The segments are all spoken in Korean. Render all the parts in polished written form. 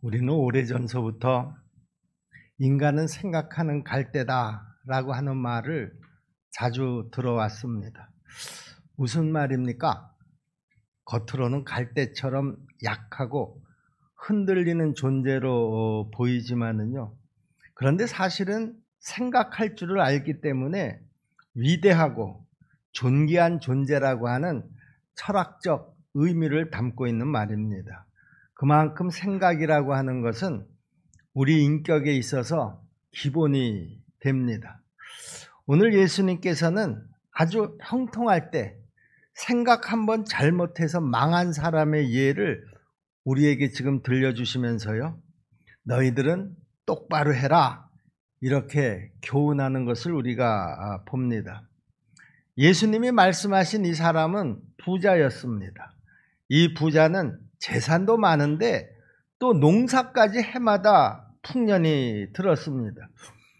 우리는 오래전서부터 인간은 생각하는 갈대다라고 하는 말을 자주 들어왔습니다. 무슨 말입니까? 겉으로는 갈대처럼 약하고 흔들리는 존재로 보이지만은요. 그런데 사실은 생각할 줄을 알기 때문에 위대하고 존귀한 존재라고 하는 철학적 의미를 담고 있는 말입니다. 그만큼 생각이라고 하는 것은 우리 인격에 있어서 기본이 됩니다. 오늘 예수님께서는 아주 형통할 때 생각 한번 잘못해서 망한 사람의 예를 우리에게 지금 들려주시면서요. 너희들은 똑바로 해라. 이렇게 교훈하는 것을 우리가 봅니다. 예수님이 말씀하신 이 사람은 부자였습니다. 이 부자는 재산도 많은데 또 농사까지 해마다 풍년이 들었습니다.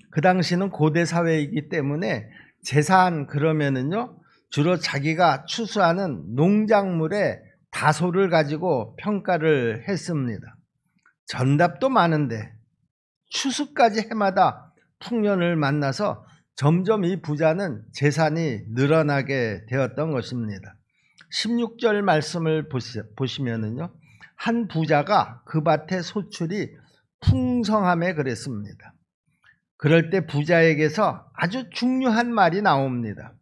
그 당시는 고대 사회이기 때문에 재산 그러면은요 주로 자기가 추수하는 농작물의 다소를 가지고 평가를 했습니다. 전답도 많은데 추수까지 해마다 풍년을 만나서 점점 이 부자는 재산이 늘어나게 되었던 것입니다. 16절 말씀을 보시면은요, 한 부자가 그 밭의 소출이 풍성함에 그랬습니다. 그럴 때 부자에게서 아주 중요한 말이 나옵니다.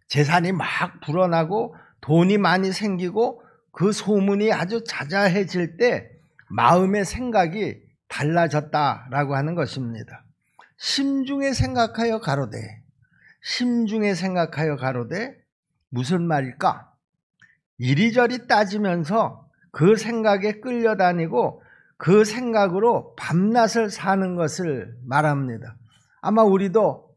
재산이 막 불어나고 돈이 많이 생기고 그 소문이 아주 자자해질 때 마음의 생각이 달라졌다라고 하는 것입니다. 심중에 생각하여 가로되, 심중에 생각하여 가로되 무슨 말일까? 이리저리 따지면서 그 생각에 끌려다니고 그 생각으로 밤낮을 사는 것을 말합니다. 아마 우리도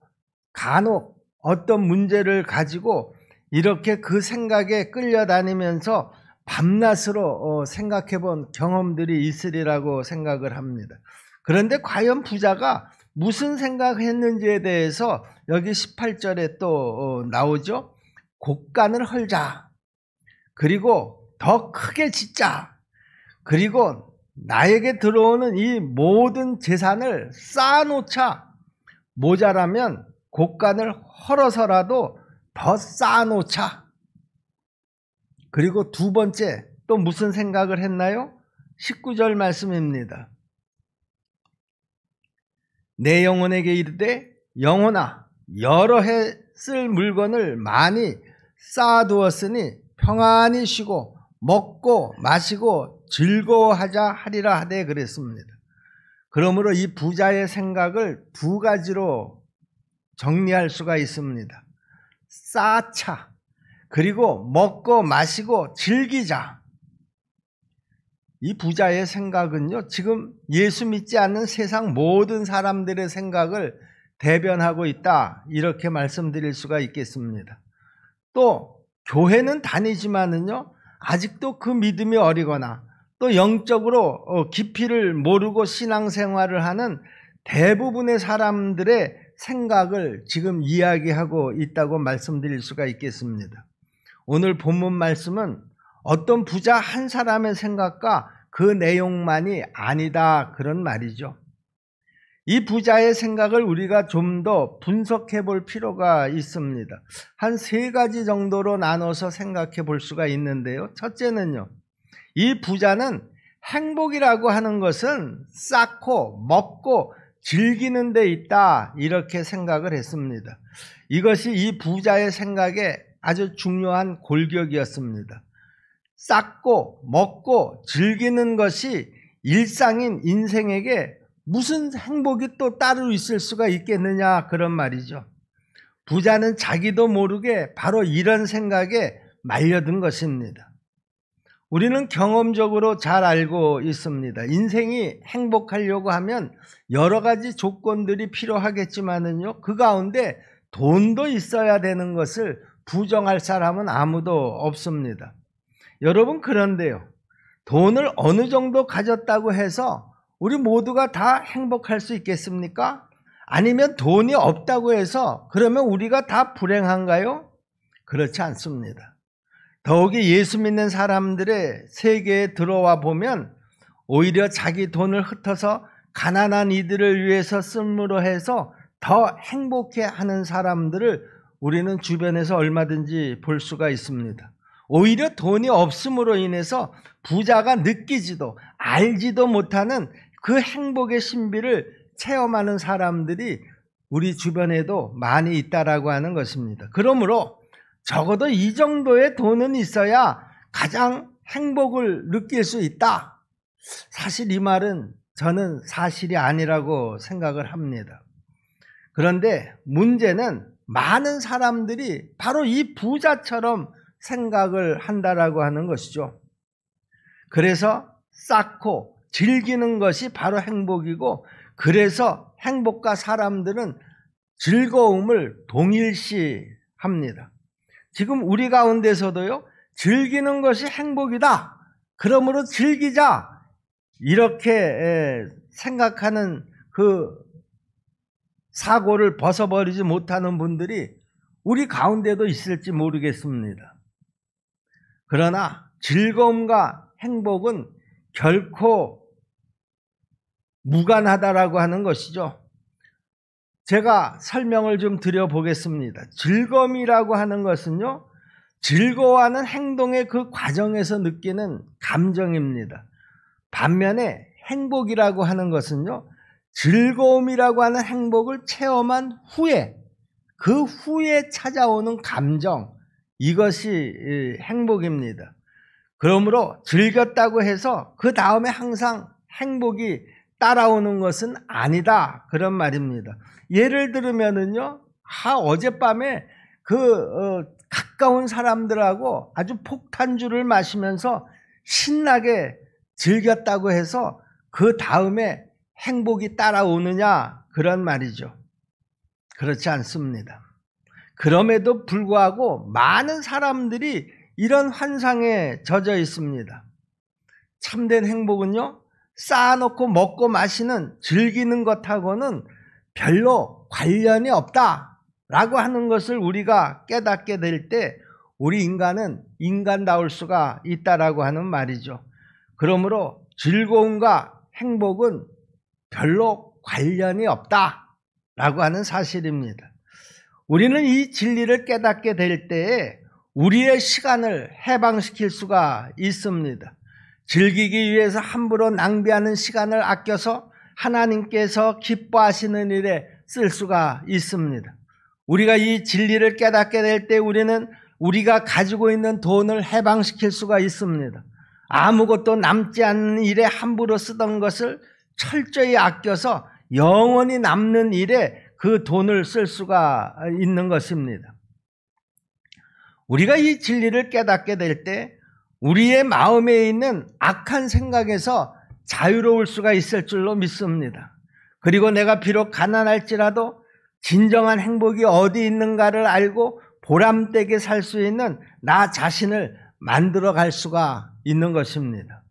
간혹 어떤 문제를 가지고 이렇게 그 생각에 끌려다니면서 밤낮으로 생각해 본 경험들이 있으리라고 생각을 합니다. 그런데 과연 부자가 무슨 생각했는지에 대해서 여기 18절에 또 나오죠. 곡간을 헐자. 그리고 더 크게 짓자. 그리고 나에게 들어오는 이 모든 재산을 쌓아놓자. 모자라면 곡간을 헐어서라도 더 쌓아놓자. 그리고 두 번째 또 무슨 생각을 했나요? 19절 말씀입니다. 내 영혼에게 이르되 영혼아 여러 해 쓸 물건을 많이 쌓아두었으니 평안히 쉬고 먹고 마시고 즐거워하자 하리라 하되 그랬습니다. 그러므로 이 부자의 생각을 두 가지로 정리할 수가 있습니다. 쌓자, 그리고 먹고 마시고 즐기자. 이 부자의 생각은요, 지금 예수 믿지 않는 세상 모든 사람들의 생각을 대변하고 있다. 이렇게 말씀드릴 수가 있겠습니다. 또 교회는 다니지만은요, 아직도 그 믿음이 어리거나 또 영적으로 깊이를 모르고 신앙생활을 하는 대부분의 사람들의 생각을 지금 이야기하고 있다고 말씀드릴 수가 있겠습니다. 오늘 본문 말씀은 어떤 부자 한 사람의 생각과 그 내용만이 아니다 그런 말이죠. 이 부자의 생각을 우리가 좀 더 분석해 볼 필요가 있습니다. 한 세 가지 정도로 나눠서 생각해 볼 수가 있는데요. 첫째는요, 이 부자는 행복이라고 하는 것은 쌓고 먹고 즐기는 데 있다 이렇게 생각을 했습니다. 이것이 이 부자의 생각에 아주 중요한 골격이었습니다. 쌓고 먹고 즐기는 것이 일상인 인생에게 무슨 행복이 또 따로 있을 수가 있겠느냐 그런 말이죠. 부자는 자기도 모르게 바로 이런 생각에 말려든 것입니다. 우리는 경험적으로 잘 알고 있습니다. 인생이 행복하려고 하면 여러 가지 조건들이 필요하겠지만은요, 그 가운데 돈도 있어야 되는 것을 부정할 사람은 아무도 없습니다. 여러분, 그런데요, 돈을 어느 정도 가졌다고 해서 우리 모두가 다 행복할 수 있겠습니까? 아니면 돈이 없다고 해서 그러면 우리가 다 불행한가요? 그렇지 않습니다. 더욱이 예수 믿는 사람들의 세계에 들어와 보면 오히려 자기 돈을 흩어서 가난한 이들을 위해서 씀으로 해서 더 행복해하는 사람들을 우리는 주변에서 얼마든지 볼 수가 있습니다. 오히려 돈이 없음으로 인해서 부자가 느끼지도 알지도 못하는 그 행복의 신비를 체험하는 사람들이 우리 주변에도 많이 있다라고 하는 것입니다. 그러므로 적어도 이 정도의 돈은 있어야 가장 행복을 느낄 수 있다. 사실 이 말은 저는 사실이 아니라고 생각을 합니다. 그런데 문제는 많은 사람들이 바로 이 부자처럼 생각을 한다라고 하는 것이죠. 그래서 쌓고 즐기는 것이 바로 행복이고, 그래서 행복과 사람들은 즐거움을 동일시합니다. 지금 우리 가운데서도요, 즐기는 것이 행복이다, 그러므로 즐기자, 이렇게 생각하는 그 사고를 벗어버리지 못하는 분들이 우리 가운데도 있을지 모르겠습니다. 그러나 즐거움과 행복은 결코 무관하다라고 하는 것이죠. 제가 설명을 좀 드려보겠습니다. 즐거움이라고 하는 것은요, 즐거워하는 행동의 그 과정에서 느끼는 감정입니다. 반면에 행복이라고 하는 것은요, 즐거움이라고 하는 행복을 체험한 후에, 그 후에 찾아오는 감정, 이것이 행복입니다. 그러므로 즐겼다고 해서 그 다음에 항상 행복이 따라오는 것은 아니다, 그런 말입니다. 예를 들면은요, 어젯밤에 가까운 사람들하고 아주 폭탄주를 마시면서 신나게 즐겼다고 해서 그 다음에 행복이 따라오느냐, 그런 말이죠. 그렇지 않습니다. 그럼에도 불구하고 많은 사람들이 이런 환상에 젖어 있습니다. 참된 행복은요, 쌓아놓고 먹고 마시는 즐기는 것하고는 별로 관련이 없다라고 하는 것을 우리가 깨닫게 될 때 우리 인간은 인간다울 수가 있다라고 하는 말이죠. 그러므로 즐거움과 행복은 별로 관련이 없다라고 하는 사실입니다. 우리는 이 진리를 깨닫게 될 때에 우리의 시간을 해방시킬 수가 있습니다. 즐기기 위해서 함부로 낭비하는 시간을 아껴서 하나님께서 기뻐하시는 일에 쓸 수가 있습니다. 우리가 이 진리를 깨닫게 될 때 우리는 우리가 가지고 있는 돈을 해방시킬 수가 있습니다. 아무것도 남지 않는 일에 함부로 쓰던 것을 철저히 아껴서 영원히 남는 일에 그 돈을 쓸 수가 있는 것입니다. 우리가 이 진리를 깨닫게 될 때 우리의 마음에 있는 악한 생각에서 자유로울 수가 있을 줄로 믿습니다. 그리고 내가 비록 가난할지라도 진정한 행복이 어디 있는가를 알고 보람되게 살 수 있는 나 자신을 만들어 갈 수가 있는 것입니다.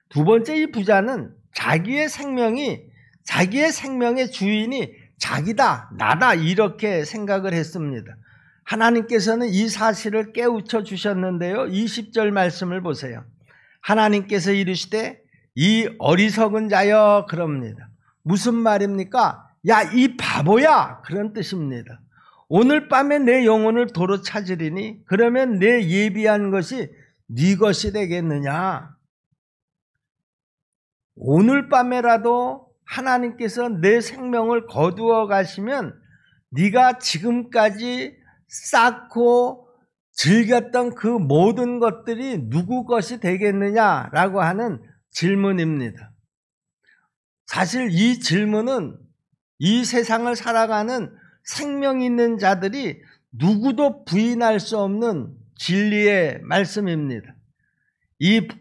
두 번째, 이 부자는 자기의 생명의 주인이 자기다, 나다, 이렇게 생각을 했습니다. 하나님께서는 이 사실을 깨우쳐 주셨는데요, 20절 말씀을 보세요. 하나님께서 이르시되 이 어리석은 자여, 그럽니다. 무슨 말입니까? 야, 이 바보야, 그런 뜻입니다. 오늘 밤에 내 영혼을 도로 찾으리니 그러면 내 예비한 것이 네 것이 되겠느냐. 오늘 밤에라도 하나님께서 내 생명을 거두어 가시면 네가 지금까지 쌓고 즐겼던 그 모든 것들이 누구 것이 되겠느냐라고 하는 질문입니다. 사실 이 질문은 이 세상을 살아가는 생명 있는 자들이 누구도 부인할 수 없는 진리의 말씀입니다.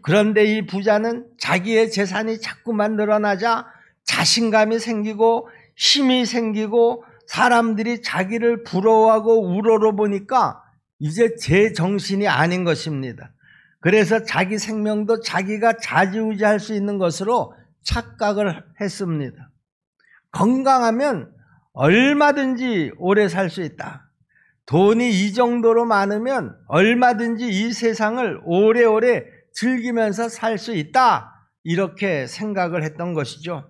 그런데 이 부자는 자기의 재산이 자꾸만 늘어나자 자신감이 생기고 힘이 생기고 사람들이 자기를 부러워하고 우러러보니까 이제 제 정신이 아닌 것입니다. 그래서 자기 생명도 자기가 좌지우지할 수 있는 것으로 착각을 했습니다. 건강하면 얼마든지 오래 살 수 있다. 돈이 이 정도로 많으면 얼마든지 이 세상을 오래오래 즐기면서 살 수 있다. 이렇게 생각을 했던 것이죠.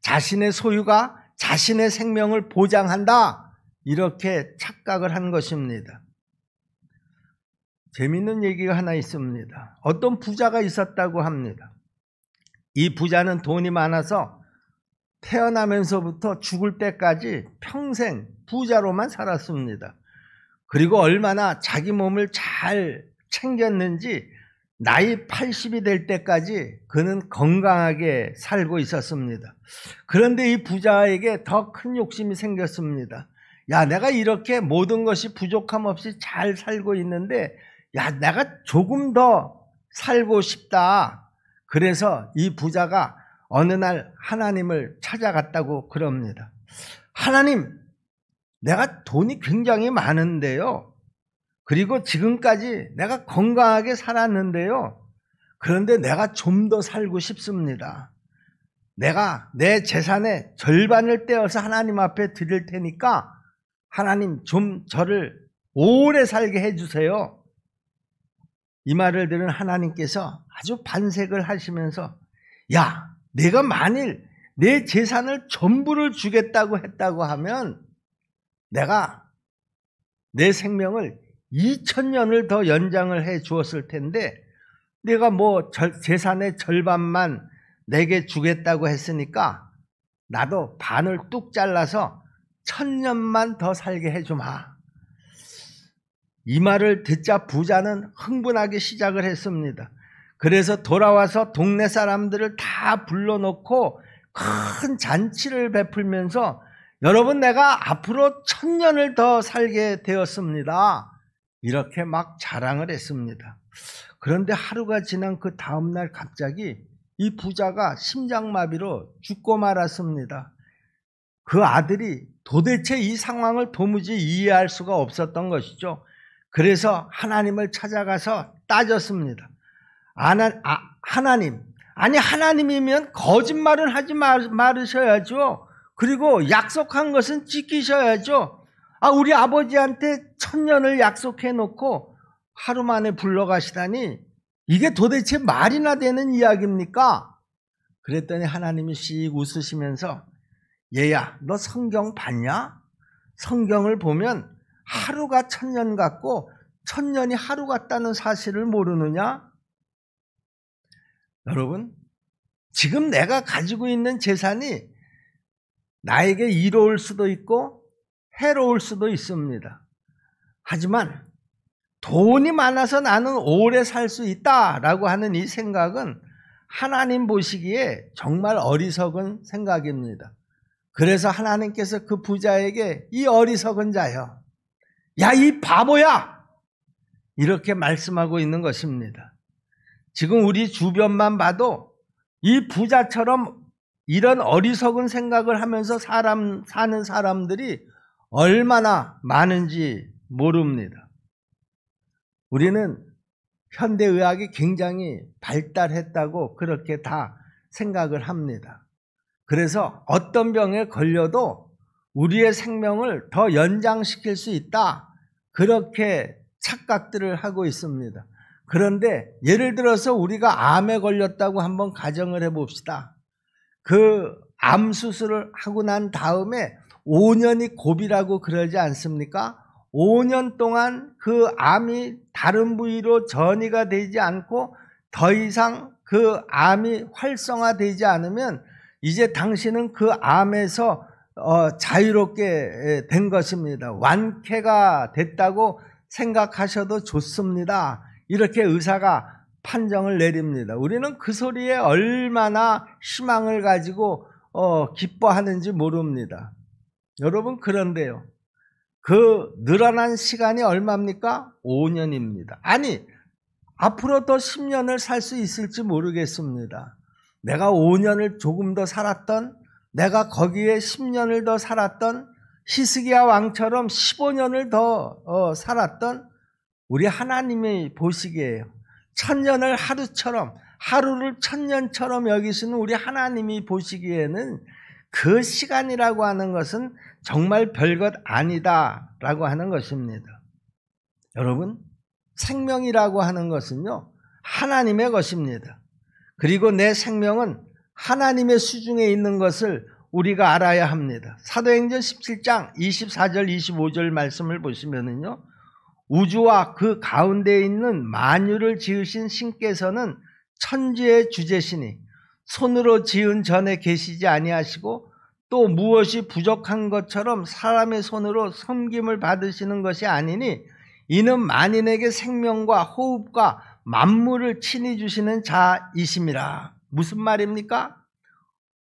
자신의 소유가 자신의 생명을 보장한다, 이렇게 착각을 한 것입니다. 재미있는 얘기가 하나 있습니다. 어떤 부자가 있었다고 합니다. 이 부자는 돈이 많아서 태어나면서부터 죽을 때까지 평생 부자로만 살았습니다. 그리고 얼마나 자기 몸을 잘 챙겼는지 나이 80이 될 때까지 그는 건강하게 살고 있었습니다. 그런데 이 부자에게 더 큰 욕심이 생겼습니다. 야, 내가 이렇게 모든 것이 부족함 없이 잘 살고 있는데, 야, 내가 조금 더 살고 싶다. 그래서 이 부자가 어느 날 하나님을 찾아갔다고 그럽니다. 하나님, 내가 돈이 굉장히 많은데요. 그리고 지금까지 내가 건강하게 살았는데요. 그런데 내가 좀 더 살고 싶습니다. 내가 내 재산의 절반을 떼어서 하나님 앞에 드릴 테니까 하나님 좀 저를 오래 살게 해주세요. 이 말을 들은 하나님께서 아주 반색을 하시면서, 야, 내가 만일 내 재산을 전부를 주겠다고 했다고 하면 내가 내 생명을 2000년을 더 연장을 해 주었을 텐데, 내가 뭐 재산의 절반만 내게 주겠다고 했으니까 나도 반을 뚝 잘라서 1000년만 더 살게 해주마. 이 말을 듣자 부자는 흥분하기 시작을 했습니다. 그래서 돌아와서 동네 사람들을 다 불러놓고 큰 잔치를 베풀면서, 여러분, 내가 앞으로 1000년을 더 살게 되었습니다, 이렇게 막 자랑을 했습니다. 그런데 하루가 지난 그 다음날 갑자기 이 부자가 심장마비로 죽고 말았습니다. 그 아들이 도대체 이 상황을 도무지 이해할 수가 없었던 것이죠. 그래서 하나님을 찾아가서 따졌습니다. 하나님, 아니 하나님이면 거짓말은 하지 말으셔야죠. 그리고 약속한 것은 지키셔야죠. 우리 아버지한테 1000년을 약속해 놓고 하루 만에 불러가시다니 이게 도대체 말이나 되는 이야기입니까? 그랬더니 하나님이 씩 웃으시면서, 얘야, 너 성경 봤냐? 성경을 보면 하루가 1000년 같고 1000년이 하루 같다는 사실을 모르느냐? 여러분, 지금 내가 가지고 있는 재산이 나에게 이로울 수도 있고 해로울 수도 있습니다. 하지만 돈이 많아서 나는 오래 살 수 있다라고 하는 이 생각은 하나님 보시기에 정말 어리석은 생각입니다. 그래서 하나님께서 그 부자에게, 이 어리석은 자여, 야, 이 바보야, 이렇게 말씀하고 있는 것입니다. 지금 우리 주변만 봐도 이 부자처럼 이런 어리석은 생각을 하면서 사는 사람들이 얼마나 많은지 모릅니다. 우리는 현대의학이 굉장히 발달했다고 그렇게 다 생각을 합니다. 그래서 어떤 병에 걸려도 우리의 생명을 더 연장시킬 수 있다, 그렇게 착각들을 하고 있습니다. 그런데 예를 들어서 우리가 암에 걸렸다고 한번 가정을 해봅시다. 그 암 수술을 하고 난 다음에 5년이 고비라고 그러지 않습니까? 5년 동안 그 암이 다른 부위로 전이가 되지 않고 더 이상 그 암이 활성화되지 않으면 이제 당신은 그 암에서 자유롭게 된 것입니다. 완쾌가 됐다고 생각하셔도 좋습니다. 이렇게 의사가 판정을 내립니다. 우리는 그 소리에 얼마나 희망을 가지고 기뻐하는지 모릅니다. 여러분, 그런데요, 그 늘어난 시간이 얼마입니까? 5년입니다. 아니, 앞으로 더 10년을 살 수 있을지 모르겠습니다. 내가 5년을 조금 더 살았던, 내가 거기에 10년을 더 살았던, 히스기야 왕처럼 15년을 더 살았던 우리 하나님이 보시기에요, 1000년을 하루처럼, 하루를 1000년처럼 여기시는 우리 하나님이 보시기에는 그 시간이라고 하는 것은 정말 별것 아니다라고 하는 것입니다. 여러분, 생명이라고 하는 것은요, 하나님의 것입니다. 그리고 내 생명은 하나님의 수중에 있는 것을 우리가 알아야 합니다. 사도행전 17장 24절 25절 말씀을 보시면은요, 우주와 그 가운데에 있는 만유를 지으신 신께서는 천지의 주제시니 손으로 지은 전에 계시지 아니하시고 또 무엇이 부족한 것처럼 사람의 손으로 섬김을 받으시는 것이 아니니 이는 만인에게 생명과 호흡과 만물을 친히 주시는 자이심이라. 무슨 말입니까?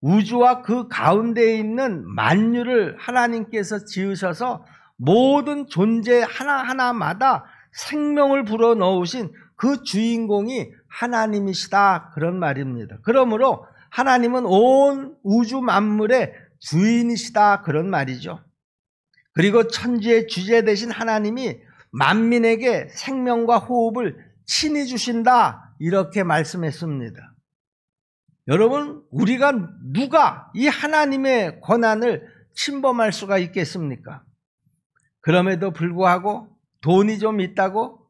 우주와 그 가운데에 있는 만유를 하나님께서 지으셔서 모든 존재 하나하나마다 생명을 불어넣으신 그 주인공이 하나님이시다, 그런 말입니다. 그러므로 하나님은 온 우주 만물의 주인이시다, 그런 말이죠. 그리고 천지의 주제 되신 하나님이 만민에게 생명과 호흡을 친히 주신다, 이렇게 말씀했습니다. 여러분, 우리가 누가 이 하나님의 권한을 침범할 수가 있겠습니까? 그럼에도 불구하고 돈이 좀 있다고,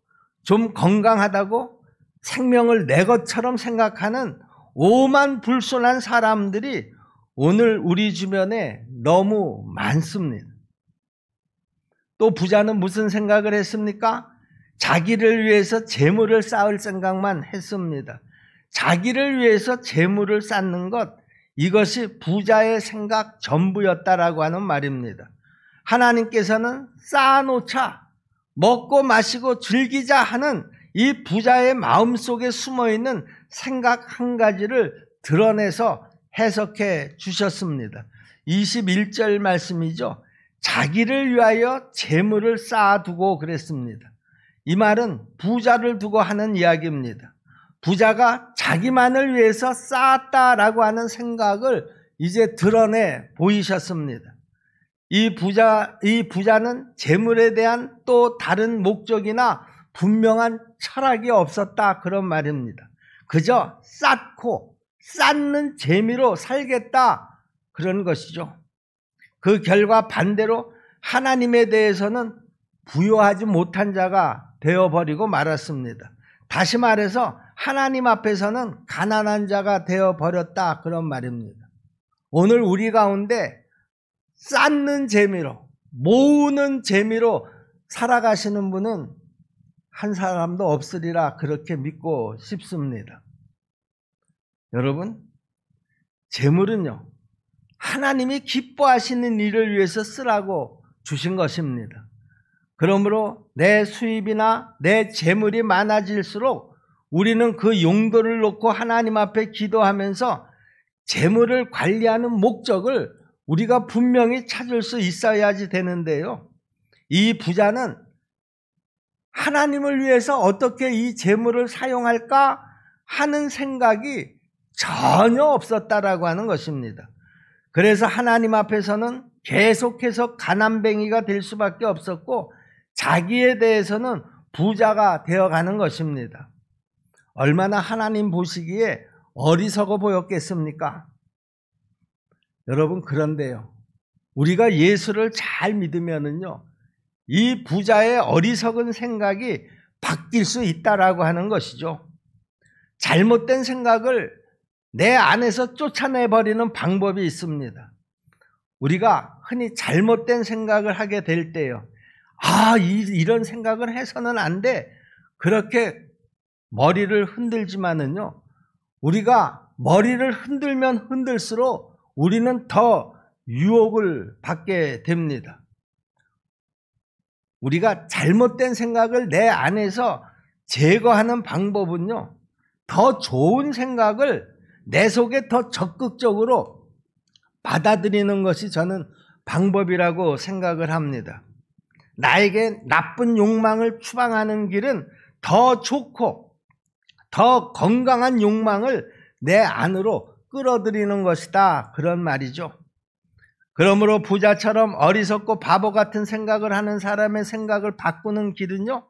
좀 건강하다고 생명을 내 것처럼 생각하는 오만불손한 사람들이 오늘 우리 주변에 너무 많습니다. 또 부자는 무슨 생각을 했습니까? 자기를 위해서 재물을 쌓을 생각만 했습니다. 자기를 위해서 재물을 쌓는 것, 이것이 부자의 생각 전부였다라고 하는 말입니다. 하나님께서는 쌓아놓자, 먹고 마시고 즐기자 하는 이 부자의 마음속에 숨어있는 생각 한 가지를 드러내서 해석해 주셨습니다. 21절 말씀이죠. 자기를 위하여 재물을 쌓아두고 그랬습니다. 이 말은 부자를 두고 하는 이야기입니다. 부자가 자기만을 위해서 쌓았다라고 하는 생각을 이제 드러내 보이셨습니다. 이 부자는 재물에 대한 또 다른 목적이나 분명한 철학이 없었다, 그런 말입니다. 그저 쌓고 쌓는 재미로 살겠다, 그런 것이죠. 그 결과 반대로 하나님에 대해서는 부요하지 못한 자가 되어버리고 말았습니다. 다시 말해서 하나님 앞에서는 가난한 자가 되어버렸다, 그런 말입니다. 오늘 우리 가운데 쌓는 재미로, 모으는 재미로 살아가시는 분은 한 사람도 없으리라, 그렇게 믿고 싶습니다. 여러분, 재물은요, 하나님이 기뻐하시는 일을 위해서 쓰라고 주신 것입니다. 그러므로 내 수입이나 내 재물이 많아질수록 우리는 그 용도를 놓고 하나님 앞에 기도하면서 재물을 관리하는 목적을 우리가 분명히 찾을 수 있어야지 되는데요. 이 부자는 하나님을 위해서 어떻게 이 재물을 사용할까 하는 생각이 전혀 없었다라고 하는 것입니다. 그래서 하나님 앞에서는 계속해서 가난뱅이가 될 수밖에 없었고 자기에 대해서는 부자가 되어가는 것입니다. 얼마나 하나님 보시기에 어리석어 보였겠습니까? 여러분, 그런데요, 우리가 예수를 잘 믿으면은요, 이 부자의 어리석은 생각이 바뀔 수 있다라고 하는 것이죠. 잘못된 생각을 내 안에서 쫓아내버리는 방법이 있습니다. 우리가 흔히 잘못된 생각을 하게 될 때요, 이런 생각을 해서는 안 돼, 그렇게 머리를 흔들지만은요, 우리가 머리를 흔들면 흔들수록 우리는 더 유혹을 받게 됩니다. 우리가 잘못된 생각을 내 안에서 제거하는 방법은요, 더 좋은 생각을 내 속에 더 적극적으로 받아들이는 것이 저는 방법이라고 생각을 합니다. 나에게 나쁜 욕망을 추방하는 길은 더 좋고 더 건강한 욕망을 내 안으로 끌어들이는 것이다, 그런 말이죠. 그러므로 부자처럼 어리석고 바보 같은 생각을 하는 사람의 생각을 바꾸는 길은요,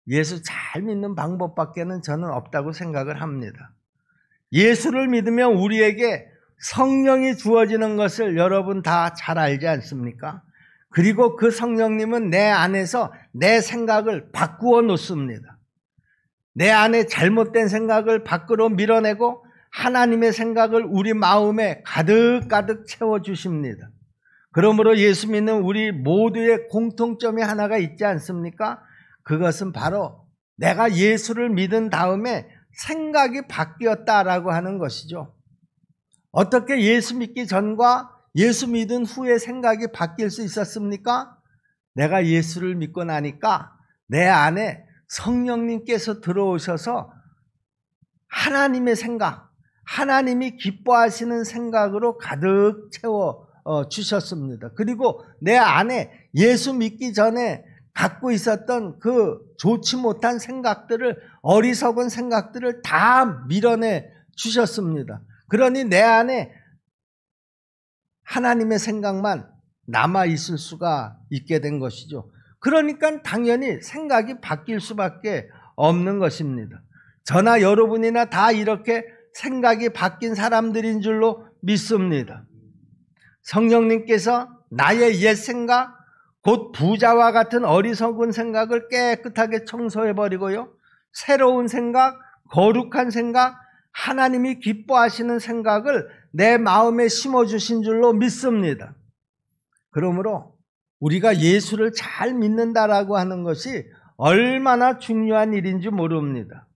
예수 잘 믿는 방법밖에는 저는 없다고 생각을 합니다. 예수를 믿으면 우리에게 성령이 주어지는 것을 여러분 다 잘 알지 않습니까? 그리고 그 성령님은 내 안에서 내 생각을 바꾸어 놓습니다. 내 안에 잘못된 생각을 밖으로 밀어내고 하나님의 생각을 우리 마음에 가득가득 채워주십니다. 그러므로 예수 믿는 우리 모두의 공통점이 하나가 있지 않습니까? 그것은 바로 내가 예수를 믿은 다음에 생각이 바뀌었다라고 하는 것이죠. 어떻게 예수 믿기 전과 예수 믿은 후에 생각이 바뀔 수 있었습니까? 내가 예수를 믿고 나니까 내 안에 성령님께서 들어오셔서 하나님의 생각, 하나님이 기뻐하시는 생각으로 가득 채워 주셨습니다. 그리고 내 안에 예수 믿기 전에 갖고 있었던 그 좋지 못한 생각들을, 어리석은 생각들을 다 밀어내 주셨습니다. 그러니 내 안에 하나님의 생각만 남아 있을 수가 있게 된 것이죠. 그러니까 당연히 생각이 바뀔 수밖에 없는 것입니다. 저나 여러분이나 다 이렇게 생각이 바뀐 사람들인 줄로 믿습니다. 성령님께서 나의 옛 생각, 곧 부자와 같은 어리석은 생각을 깨끗하게 청소해버리고요, 새로운 생각, 거룩한 생각, 하나님이 기뻐하시는 생각을 내 마음에 심어주신 줄로 믿습니다. 그러므로 우리가 예수를 잘 믿는다라고 하는 것이 얼마나 중요한 일인지 모릅니다.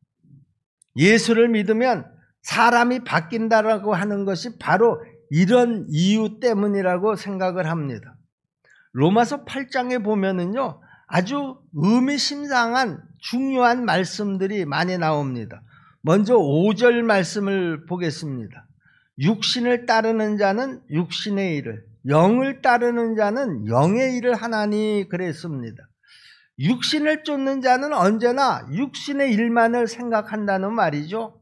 예수를 믿으면 사람이 바뀐다라고 하는 것이 바로 이런 이유 때문이라고 생각을 합니다. 로마서 8장에 보면은요, 아주 의미심장한 중요한 말씀들이 많이 나옵니다. 먼저 5절 말씀을 보겠습니다. 육신을 따르는 자는 육신의 일을, 영을 따르는 자는 영의 일을 하나니 그랬습니다. 육신을 쫓는 자는 언제나 육신의 일만을 생각한다는 말이죠.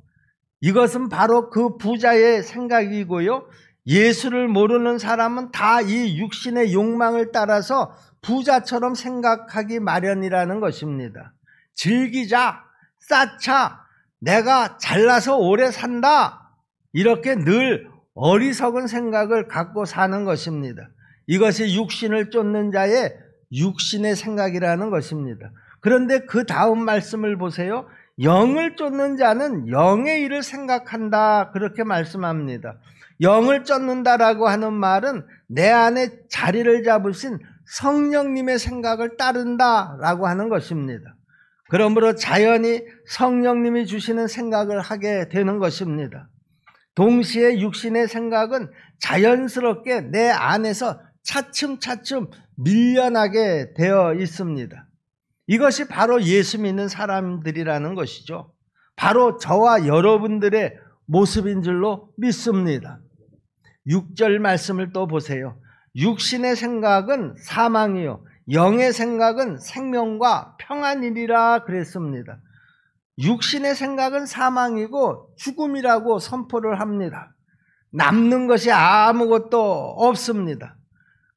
이것은 바로 그 부자의 생각이고요, 예수를 모르는 사람은 다 이 육신의 욕망을 따라서 부자처럼 생각하기 마련이라는 것입니다. 즐기자, 쌓자, 내가 잘나서 오래 산다, 이렇게 늘 어리석은 생각을 갖고 사는 것입니다. 이것이 육신을 쫓는 자의 육신의 생각이라는 것입니다. 그런데 그 다음 말씀을 보세요. 영을 쫓는 자는 영의 일을 생각한다, 그렇게 말씀합니다. 영을 쫓는다라고 하는 말은 내 안에 자리를 잡으신 성령님의 생각을 따른다라고 하는 것입니다. 그러므로 자연히 성령님이 주시는 생각을 하게 되는 것입니다. 동시에 육신의 생각은 자연스럽게 내 안에서 차츰차츰 밀려나게 되어 있습니다. 이것이 바로 예수 믿는 사람들이라는 것이죠. 바로 저와 여러분들의 모습인 줄로 믿습니다. 6절 말씀을 또 보세요. 육신의 생각은 사망이요, 영의 생각은 생명과 평안이리라 그랬습니다. 육신의 생각은 사망이고 죽음이라고 선포를 합니다. 남는 것이 아무것도 없습니다.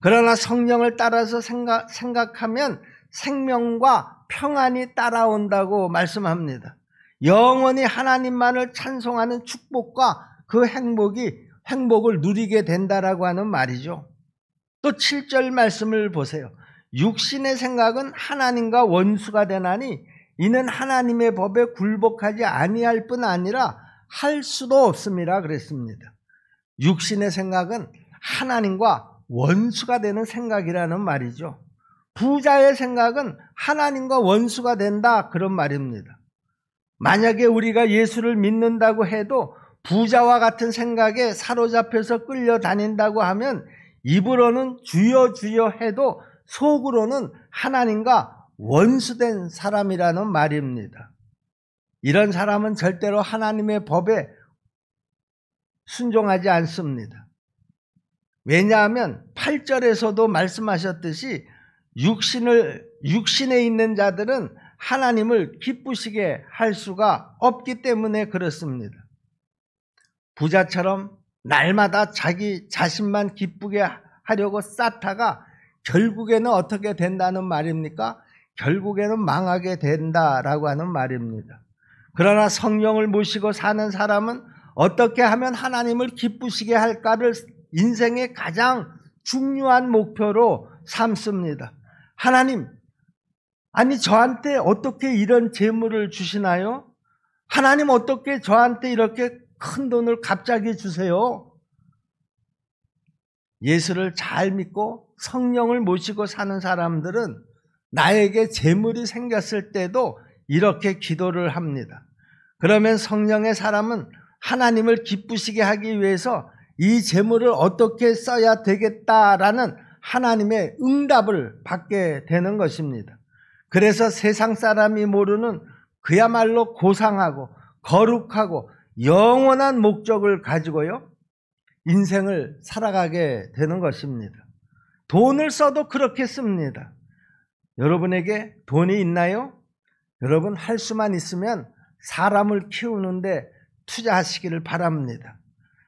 그러나 성령을 따라서 생각하면 생명과 평안이 따라온다고 말씀합니다. 영원히 하나님만을 찬송하는 축복과 그 행복을 누리게 된다라고 하는 말이죠. 또 7절 말씀을 보세요. 육신의 생각은 하나님과 원수가 되나니 이는 하나님의 법에 굴복하지 아니할 뿐 아니라 할 수도 없습니다 그랬습니다. 육신의 생각은 하나님과 원수가 되는 생각이라는 말이죠. 부자의 생각은 하나님과 원수가 된다, 그런 말입니다. 만약에 우리가 예수를 믿는다고 해도 부자와 같은 생각에 사로잡혀서 끌려다닌다고 하면 입으로는 주여 주여 해도 속으로는 하나님과 원수된 사람이라는 말입니다. 이런 사람은 절대로 하나님의 법에 순종하지 않습니다. 왜냐하면 8절에서도 말씀하셨듯이 육신에 있는 자들은 하나님을 기쁘시게 할 수가 없기 때문에 그렇습니다. 부자처럼 날마다 자기 자신만 기쁘게 하려고 쌓다가 결국에는 어떻게 된다는 말입니까? 결국에는 망하게 된다라고 하는 말입니다. 그러나 성령을 모시고 사는 사람은 어떻게 하면 하나님을 기쁘시게 할까를 인생의 가장 중요한 목표로 삼습니다. 하나님, 아니 저한테 어떻게 이런 재물을 주시나요? 하나님 어떻게 저한테 이렇게 큰 돈을 갑자기 주세요? 예수를 잘 믿고 성령을 모시고 사는 사람들은 나에게 재물이 생겼을 때도 이렇게 기도를 합니다. 그러면 성령의 사람은 하나님을 기쁘시게 하기 위해서 이 재물을 어떻게 써야 되겠다라는 하나님의 응답을 받게 되는 것입니다. 그래서 세상 사람이 모르는 그야말로 고상하고 거룩하고 영원한 목적을 가지고요, 인생을 살아가게 되는 것입니다. 돈을 써도 그렇게 씁니다. 여러분에게 돈이 있나요? 여러분 할 수만 있으면 사람을 키우는데 투자하시기를 바랍니다.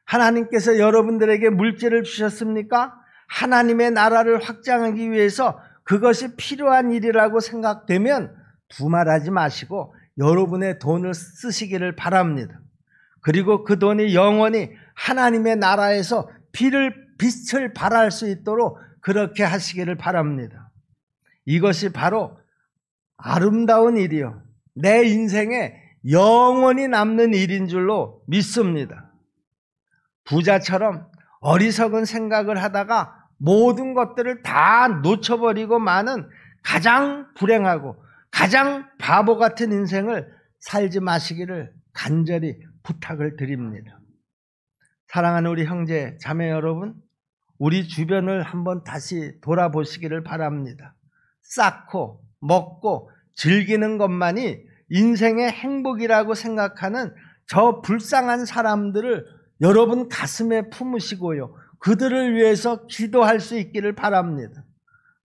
하나님께서 여러분들에게 물질을 주셨습니까? 하나님의 나라를 확장하기 위해서 그것이 필요한 일이라고 생각되면 두말하지 마시고 여러분의 돈을 쓰시기를 바랍니다. 그리고 그 돈이 영원히 하나님의 나라에서 빛을 발할 수 있도록 그렇게 하시기를 바랍니다. 이것이 바로 아름다운 일이요, 내 인생에 영원히 남는 일인 줄로 믿습니다. 부자처럼 어리석은 생각을 하다가 모든 것들을 다 놓쳐버리고 마는 가장 불행하고 가장 바보 같은 인생을 살지 마시기를 간절히 부탁을 드립니다. 사랑하는 우리 형제 자매 여러분, 우리 주변을 한번 다시 돌아보시기를 바랍니다. 쌓고 먹고 즐기는 것만이 인생의 행복이라고 생각하는 저 불쌍한 사람들을 여러분 가슴에 품으시고요, 그들을 위해서 기도할 수 있기를 바랍니다.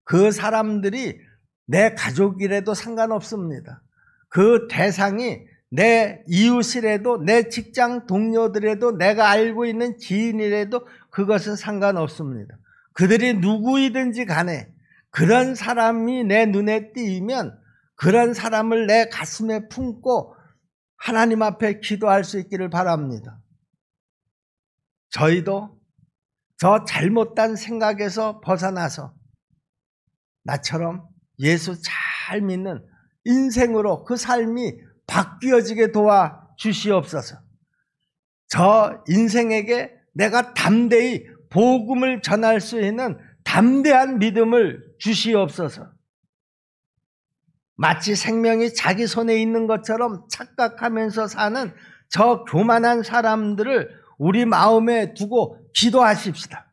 그 사람들이 내 가족이라도 상관없습니다. 그 대상이 내 이웃이라도, 내 직장 동료들에도, 내가 알고 있는 지인이라도 그것은 상관없습니다. 그들이 누구이든지 간에 그런 사람이 내 눈에 띄면 그런 사람을 내 가슴에 품고 하나님 앞에 기도할 수 있기를 바랍니다. 저희도 저 잘못된 생각에서 벗어나서 나처럼 예수 잘 믿는 인생으로 그 삶이 바뀌어지게 도와주시옵소서. 저 인생에게 내가 담대히 복음을 전할 수 있는 담대한 믿음을 주시옵소서. 마치 생명이 자기 손에 있는 것처럼 착각하면서 사는 저 교만한 사람들을 우리 마음에 두고 기도하십시다.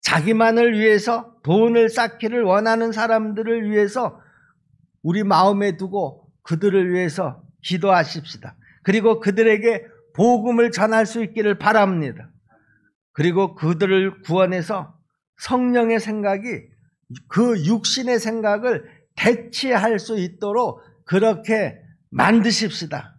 자기만을 위해서 돈을 쌓기를 원하는 사람들을 위해서 우리 마음에 두고 그들을 위해서 기도하십시다. 그리고 그들에게 복음을 전할 수 있기를 바랍니다. 그리고 그들을 구원해서 성령의 생각이 그 육신의 생각을 대체할 수 있도록 그렇게 만드십시다.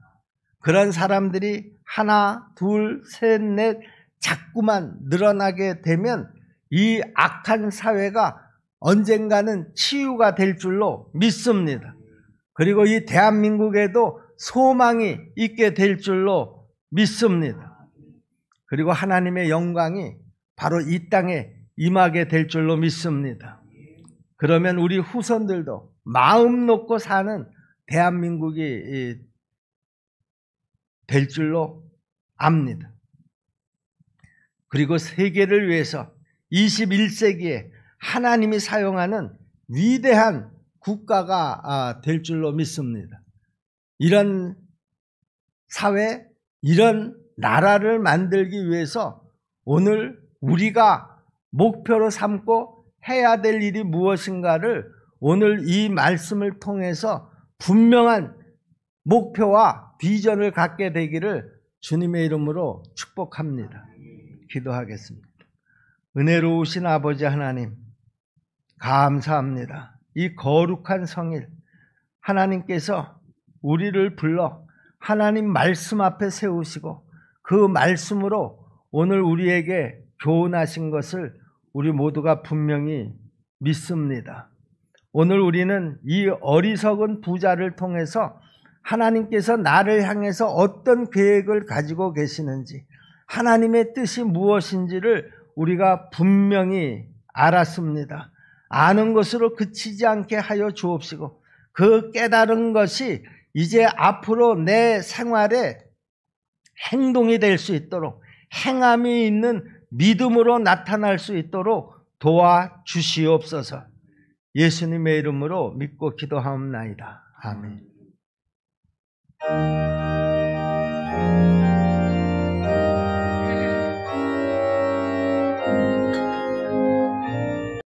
그런 사람들이 하나, 둘, 셋, 넷 자꾸만 늘어나게 되면 이 악한 사회가 언젠가는 치유가 될 줄로 믿습니다. 그리고 이 대한민국에도 소망이 있게 될 줄로 믿습니다. 그리고 하나님의 영광이 바로 이 땅에 임하게 될 줄로 믿습니다. 그러면 우리 후손들도 마음 놓고 사는 대한민국이 될 줄로 압니다. 그리고 세계를 위해서 21세기에 하나님이 사용하는 위대한 국가가 될 줄로 믿습니다. 이런 사회, 이런 나라를 만들기 위해서 오늘 우리가 목표로 삼고 해야 될 일이 무엇인가를 오늘 이 말씀을 통해서 분명한 목표와 비전을 갖게 되기를 주님의 이름으로 축복합니다. 기도하겠습니다. 은혜로우신 아버지 하나님, 감사합니다. 이 거룩한 성일, 하나님께서 우리를 불러 하나님 말씀 앞에 세우시고 그 말씀으로 오늘 우리에게 교훈하신 것을 우리 모두가 분명히 믿습니다. 오늘 우리는 이 어리석은 부자를 통해서 하나님께서 나를 향해서 어떤 계획을 가지고 계시는지, 하나님의 뜻이 무엇인지를 우리가 분명히 알았습니다. 아는 것으로 그치지 않게 하여 주옵시고 그 깨달은 것이 이제 앞으로 내 생활에 행동이 될 수 있도록, 행함이 있는 믿음으로 나타날 수 있도록 도와주시옵소서. 예수님의 이름으로 믿고 기도하옵나이다. 아멘.